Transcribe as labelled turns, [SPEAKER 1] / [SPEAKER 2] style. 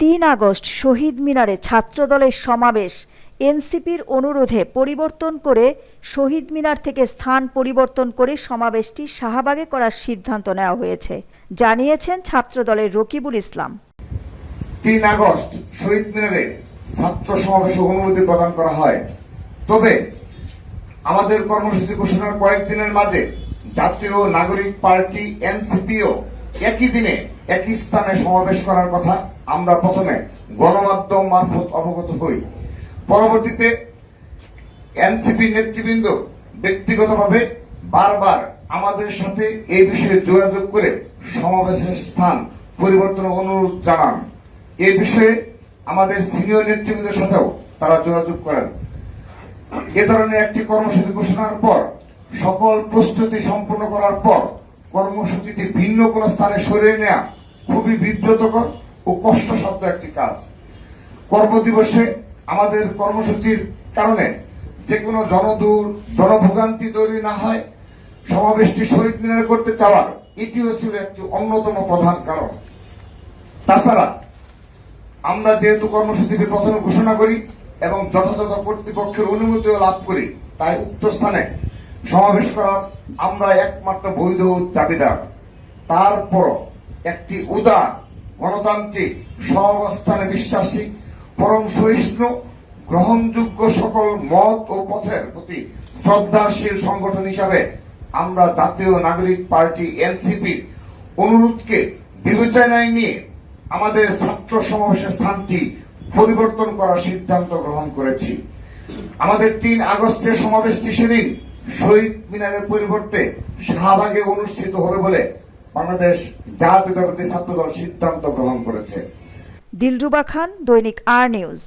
[SPEAKER 1] ৩ August শহীদ মিনারে ছাত্রদলের সমাবেশ। এনসিপির অনুরোধে পরিবর্তন করে শহীদ মিনার থেকে স্থান পরিবর্তন করে সমাবেশটি শাহবাগে করার সিদ্ধান্ত নেওয়া হয়েছে, জানিয়েছেন ছাত্রদলের রকিবুল ইসলাম।
[SPEAKER 2] ৩ আগস্ট শহীদ মিনারে ছাত্র সমাবেশে অনুমতি প্রদান করা হয়। তবে আমাদের কর্মসূচি ঘোষণার কয়েকদিনের মাঝে জাতীয় নাগরিক পার্টি এনসিপিও একই দিনে একই স্থানে সমাবেশ করার কথা আমরা প্রথমে গণমাধ্যম মারফত অবগত হই। পরবর্তীতে এনসিপি নেতৃবৃন্দ ব্যক্তিগতভাবে বারবার আমাদের সাথে এই বিষয়ে যোগাযোগ করে সমাবেশের স্থান পরিবর্তনের অনুরোধ জানান। এই বিষয়ে আমাদের সিনিয়র নেতৃবৃন্দের সাথেও তারা যোগাযোগ করেন। এ ধরনের একটি কর্মসূচি ঘোষণার পর সকল প্রস্তুতি সম্পূর্ণ করার পর কর্মসূচিটি ভিন্ন কোন স্থানে সরিয়ে নেওয়া খুবই বিব্রতকর ও কষ্টসাধ্য একটি কাজ। কর্মদিবসে আমাদের কর্মসূচির কারণে যে কোনো জনভোগান্তি তৈরি না হয়, সমাবেশটি শহীদ মিনারে করতে চাওয়ার এটিও ছিল একটি অন্যতম প্রধান কারণ। তাছাড়া আমরা যেহেতু কর্মসূচিটি প্রথমে ঘোষণা করি এবং যথাযথ কর্তৃপক্ষের অনুমতিও লাভ করি, তাই উক্ত স্থানে সমাবেশ করার আমরা একমাত্র বৈধ দাবিদার। তারপর একটি উদার গণতান্ত্রিক সহাবস্থানে বিশ্বাসী পরম সহিষ্ণু গ্রহণযোগ্য সকল মত ও পথের প্রতি শ্রদ্ধাশীল সংগঠন হিসাবে আমরা জাতীয় নাগরিক পার্টি এনসিপির অনুরোধকে বিবেচনায় নিয়ে আমাদের ছাত্র সমাবেশের স্থানটি পরিবর্তন করার সিদ্ধান্ত গ্রহণ করেছি। আমাদের ৩ আগস্টের সমাবেশটি সেদিন শহীদ মিনারের পরিবর্তে শাহবাগে অনুষ্ঠিত হবে বলে বাংলাদেশ জাতীয়তাবাদী ছাত্রদল সিদ্ধান্ত গ্রহণ করেছে।
[SPEAKER 1] দিলরুবা খান, দৈনিক আর নিউজ।